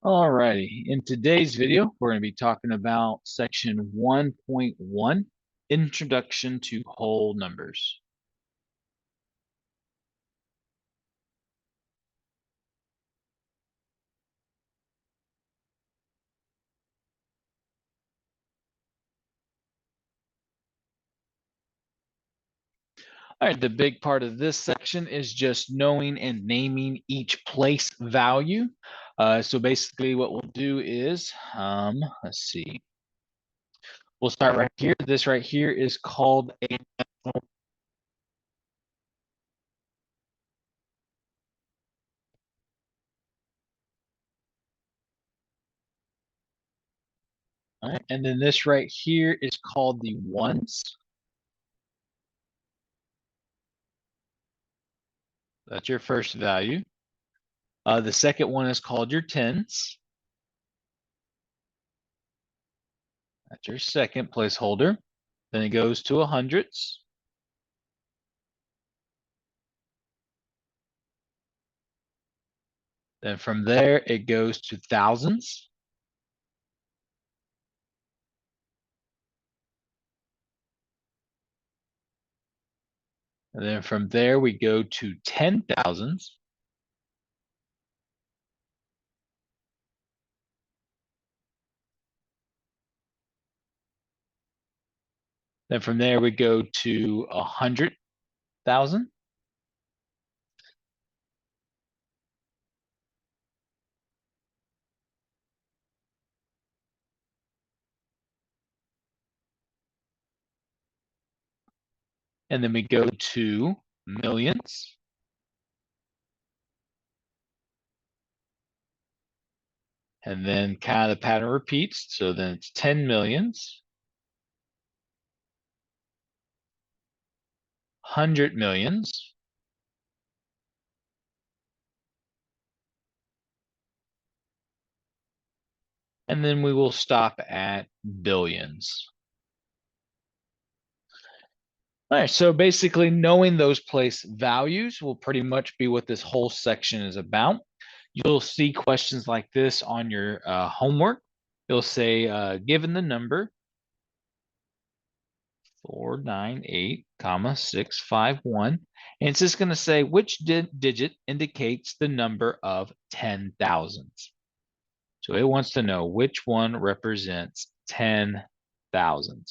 Alrighty, in today's video, we're going to be talking about section 1.1, Introduction to Whole Numbers. All right, the big part of this section is just knowing and naming each place value. So basically what we'll do is, let's see, we'll start right here. This right here is called a decimal. All right, and then this right here is called the ones. That's your first value. The second one is called your tens. That's your second placeholder. Then it goes to hundreds. Then from there, it goes to thousands. And then from there, we go to 10,000s. Then from there, we go to 100,000. And then we go to millions. And then kind of the pattern repeats. So then it's 10 millions, 100 millions, and then we will stop at billions. All right, so basically knowing those place values will pretty much be what this whole section is about. You'll see questions like this on your homework. It'll say, given the number 498, 651, and it's just going to say which digit indicates the number of 10,000. So it wants to know which one represents 10,000.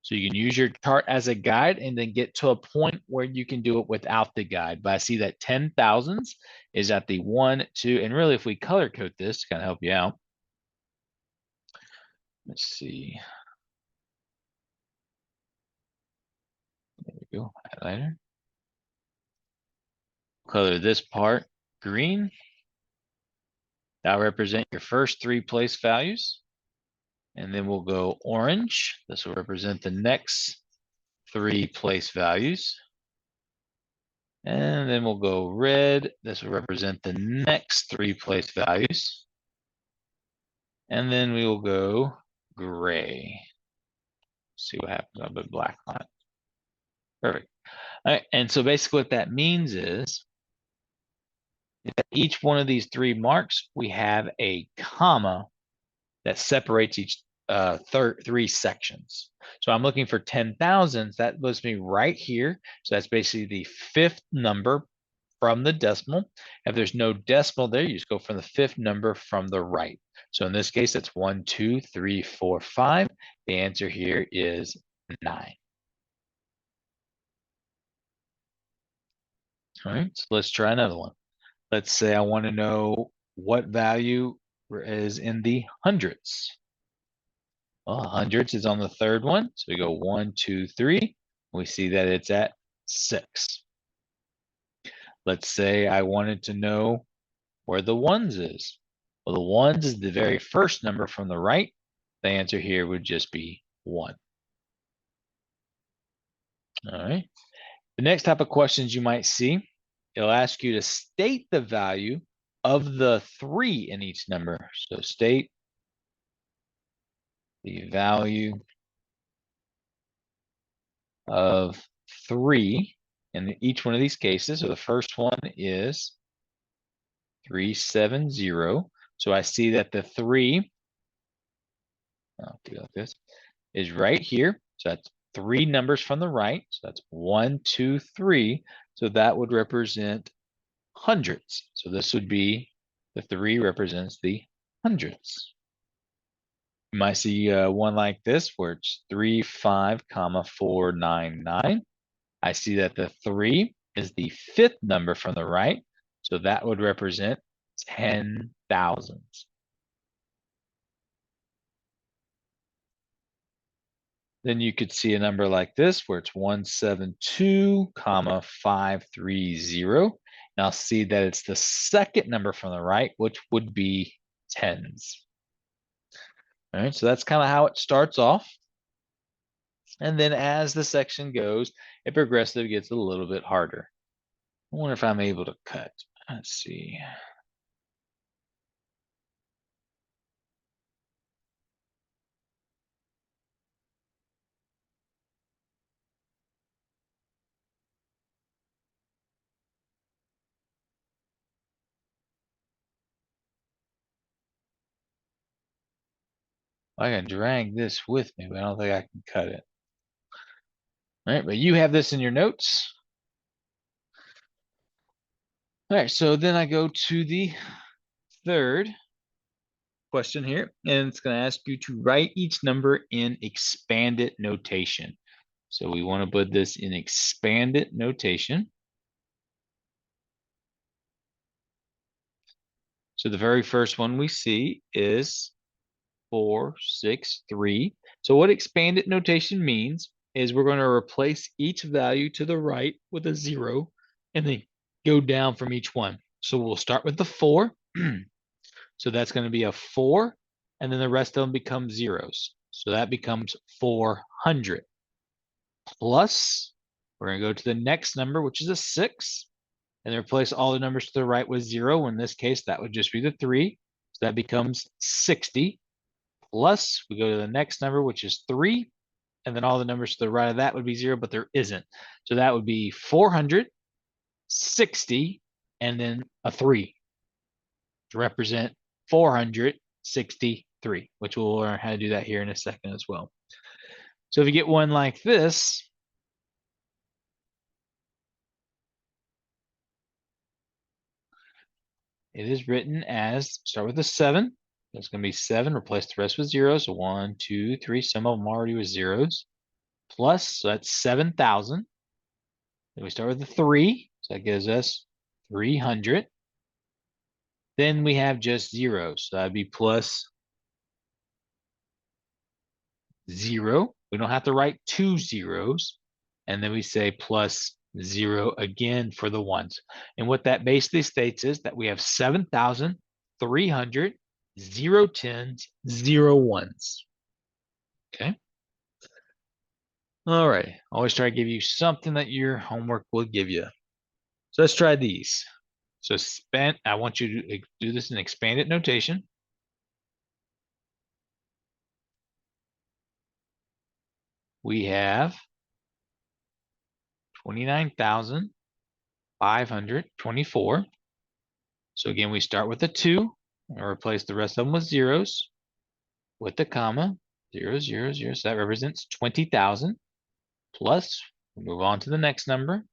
So you can use your chart as a guide and then get to a point where you can do it without the guide. But I see that 10,000s is at the 1, 2, and really if we color code this to kind of help you out. Let's see. There we go, highlighter. Color this part green. That'll represent your first 3 place values. And then we'll go orange. This will represent the next 3 place values. And then we'll go red. This will represent the next 3 place values. And then we will go gray. See what happens. I'll put black on it. Perfect. All right. And so basically what that means is that each one of these 3 marks, we have a comma that separates each 3 sections. So I'm looking for 10,000s. That puts me right here. So that's basically the 5th number from the decimal. If there's no decimal there, you just go from the 5th number from the right. So in this case, it's 1, 2, 3, 4, 5. The answer here is 9. All right, so let's try another one. Let's say I want to know what value is in the hundreds. Well, hundreds is on the 3rd one. So we go 1, 2, 3. We see that it's at 6. Let's say I wanted to know where the ones is. Well, the ones is the very first number from the right. The answer here would just be 1. All right. The next type of questions you might see, it'll ask you to state the value of the 3 in each number. So state the value of 3 in each one of these cases. So the first one is 370. So I see that the 3, I'll do it like this, is right here. So that's 3 numbers from the right. So that's 1, 2, 3. So that would represent hundreds. So this would be, the 3 represents the hundreds. You might see one like this where it's 3, 5, comma 4, 9, 9. I see that the 3 is the 5th number from the right. So that would represent 10,000. Then you could see a number like this where it's 172, comma 530. And I'll see that it's the 2nd number from the right, which would be tens. All right, so that's kind of how it starts off. And then as the section goes, it progressively gets a little bit harder. I wonder if I'm able to cut. Let's see. I can drag this with me, but I don't think I can cut it. All right, but you have this in your notes. All right, so then I go to the third question here, and it's going to ask you to write each number in expanded notation. So we want to put this in expanded notation. So the very first one we see is 4, 6, 3. So what expanded notation means is we're going to replace each value to the right with a 0 and then go down from each one. So we'll start with the 4. So that's going to be a 4, and then the rest of them become zeros. So that becomes 400. Plus, we're going to go to the next number, which is a 6, and replace all the numbers to the right with 0. In this case, that would just be the 3. So that becomes 60. Plus, we go to the next number, which is 3, and then all the numbers to the right of that would be 0, but there isn't. So that would be 460, and then a 3 to represent 463, which we'll learn how to do that here in a second as well. So if you get one like this, it is written as, start with a 7. It's going to be 7, replace the rest with zeros. So 1, 2, 3, some of them already with zeros. Plus, so that's 7,000. Then we start with the 3, so that gives us 300. Then we have just zeros, so that'd be plus 0. We don't have to write 2 zeros. And then we say plus 0 again for the ones. And what that basically states is that we have 7,300 0 10s, 0 1s. Okay. All right. Always try to give you something that your homework will give you. So let's try these. So I want you to do this in expanded notation. We have 29,524. So again, we start with a 2 and replace the rest of them with zeros with the comma, 0, 0, 0. So that represents 20,000. Plus, we move on to the next number.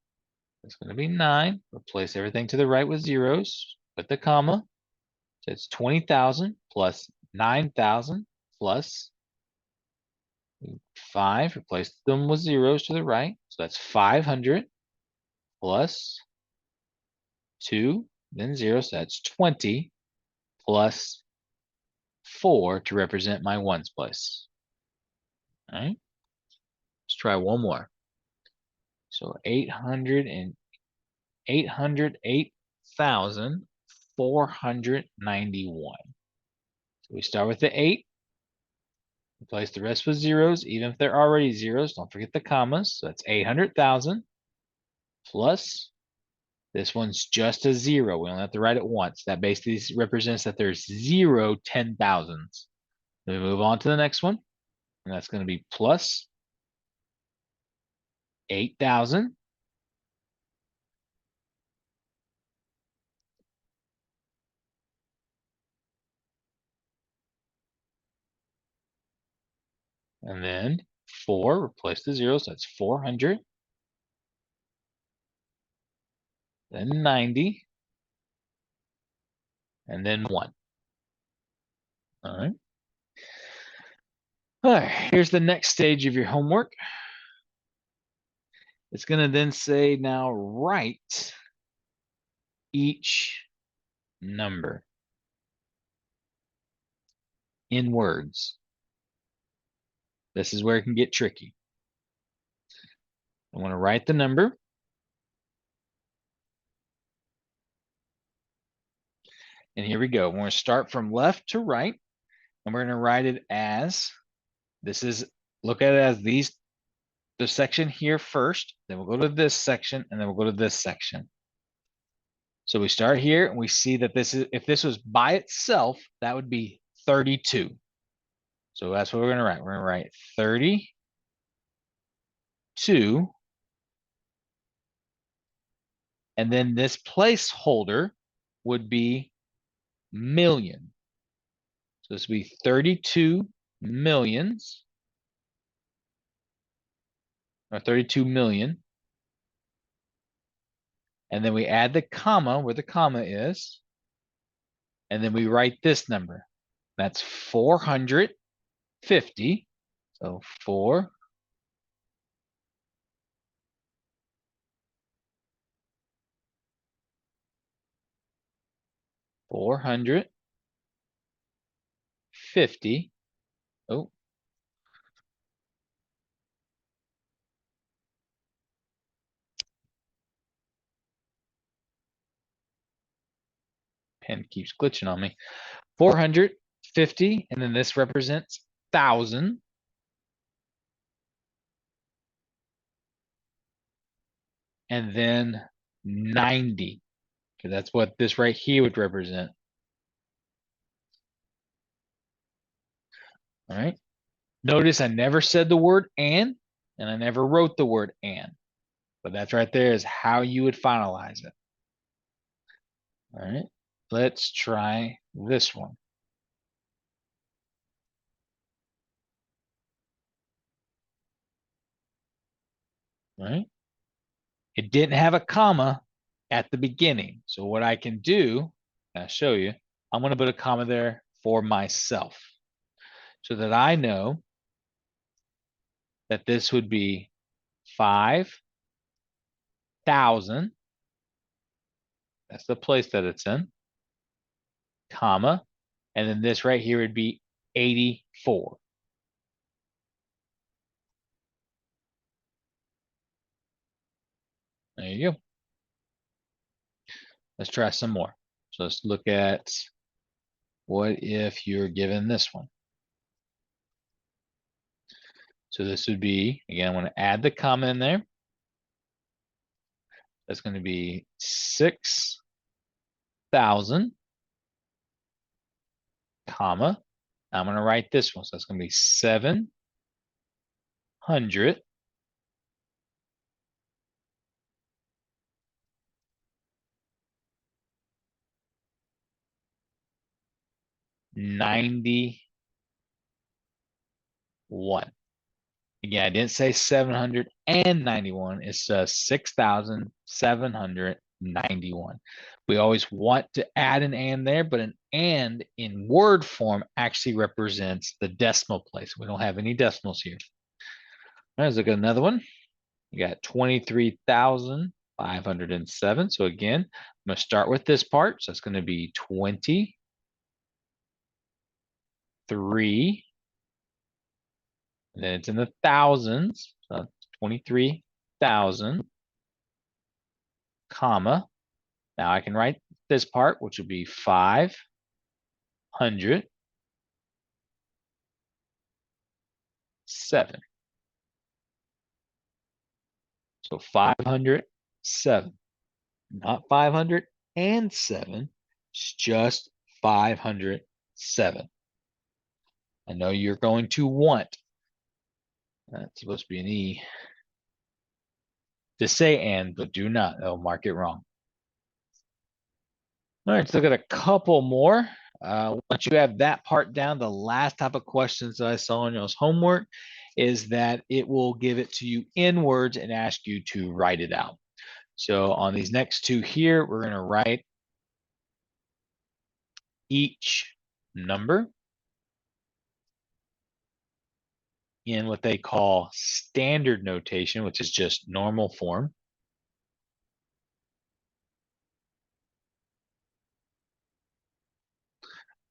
It's going to be 9. Replace everything to the right with zeros with the comma. So it's 20,000 plus 9,000 plus 5. Replace them with zeros to the right. So that's 500 plus 2, then 0. So that's 20 plus 4 to represent my ones place. All right. Let's try one more. So 808,491. So we start with the 8. Replace the rest with zeros, even if they're already zeros. Don't forget the commas. So that's 800,000 plus, this one's just a 0. We only have to write it once. That basically represents that there's 0 10,000s. Then we move on to the next one, and that's going to be plus 8,000 And then 4, replace the zeros, that's 400. Then 90. And then 1. All right. All right, here's the next stage of your homework. It's going to then say, now write each number in words. This is where it can get tricky. I want to write the number. And here we go. We're going to start from left to right. And we're going to write it as, this is, look at it as the section here first. Then we'll go to this section, and then we'll go to this section. So we start here, and we see that this is, if this was by itself, that would be 32. So that's what we're going to write. We're going to write 32. And then this placeholder would be million. So this would be 32 millions, or 32 million. And then we add the comma where the comma is. And then we write this number. That's 450. So 450. Oh. Pen keeps glitching on me. 450, and then this represents 1,000. And then 90. Okay, that's what this right here would represent. All right. Notice I never said the word and I never wrote the word and. But that's right there is how you would finalize it. All right. Let's try this one. All right. It didn't have a comma at the beginning. So what I can do, I'll show you, I'm going to put a comma there for myself so that I know that this would be 5,000. That's the place that it's in, comma, and then this right here would be 84. There you go. Let's try some more. So let's look at, what if you're given this one? So this would be, again, I want to add the comma in there. That's going to be 6,000, comma. I'm going to write this one. So that's going to be 700. $91. Again, I didn't say 791. It says 6,791. We always want to add an and there, but an and in word form actually represents the decimal place. We don't have any decimals here. All right, let's look at another one. You got 23,507. So again, I'm going to start with this part. So it's going to be 23. And then it's in the thousands. So 23,000, comma. Now I can write this part, which would be 507. So 507, not 507. It's just 507. I know you're going to want, that's supposed to be an E, to say and, but do not. They'll mark it wrong. All right, let's look at a couple more. Once you have that part down, the last type of questions that I saw on y'all's homework is that it will give it to you in words and ask you to write it out. So on these next two here, we're going to write each number in what they call standard notation, which is just normal form.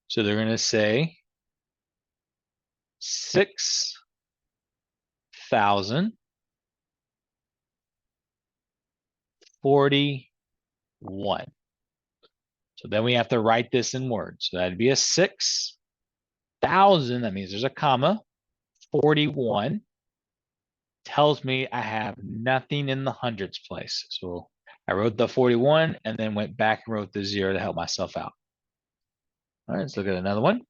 So they're going to say 6,041. So then we have to write this in words. So that'd be a 6,000. That means there's a comma. 41 tells me I have nothing in the hundreds place. So I wrote the 41 and then went back and wrote the 0 to help myself out. All right, let's look at another one.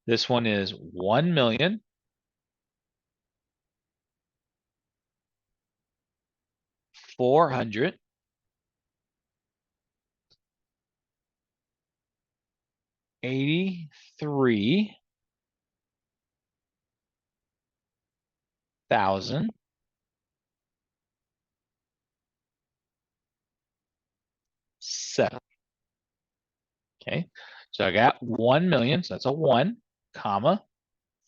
This one is 1,483,007. Okay, so I got 1 million, so that's a 1, comma,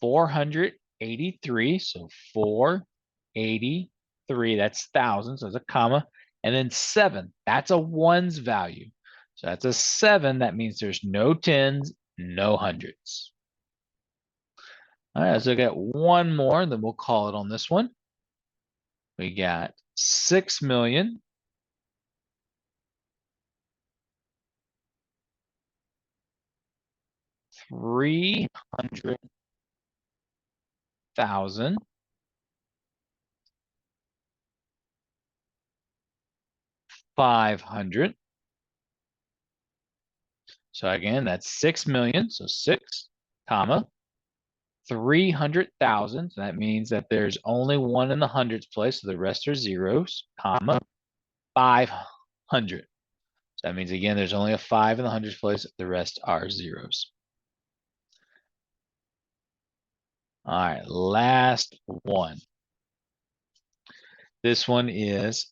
483, so 483, that's thousands, so that's a comma, and then 7, that's a ones value. So that's a 7, that means there's no tens, no hundreds. All right, so I got one more, then we'll call it on this one. We got 6,000,000 300,000 500. So again, that's 6,000,000. So 6, comma, 300,000. So that means that there's only one in the hundreds place. So the rest are zeros, comma, 500. So that means again, there's only a 5 in the hundreds place. The rest are zeros. All right, last one. This one is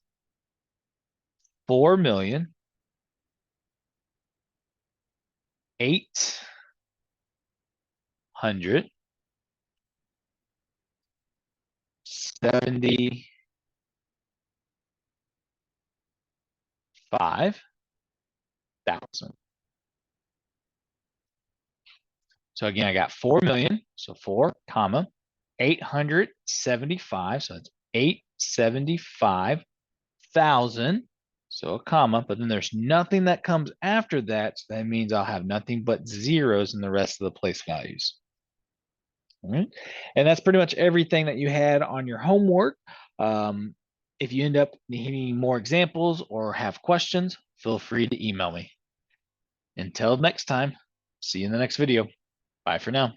4,875,000. So again, I got 4,000,000. So 4, comma, 875. So it's 875,000. So a comma, but then there's nothing that comes after that. So that means I'll have nothing but zeros in the rest of the place values. All right. And that's pretty much everything that you had on your homework. If you end up needing more examples or have questions, feel free to email me. Until next time, see you in the next video. Bye for now.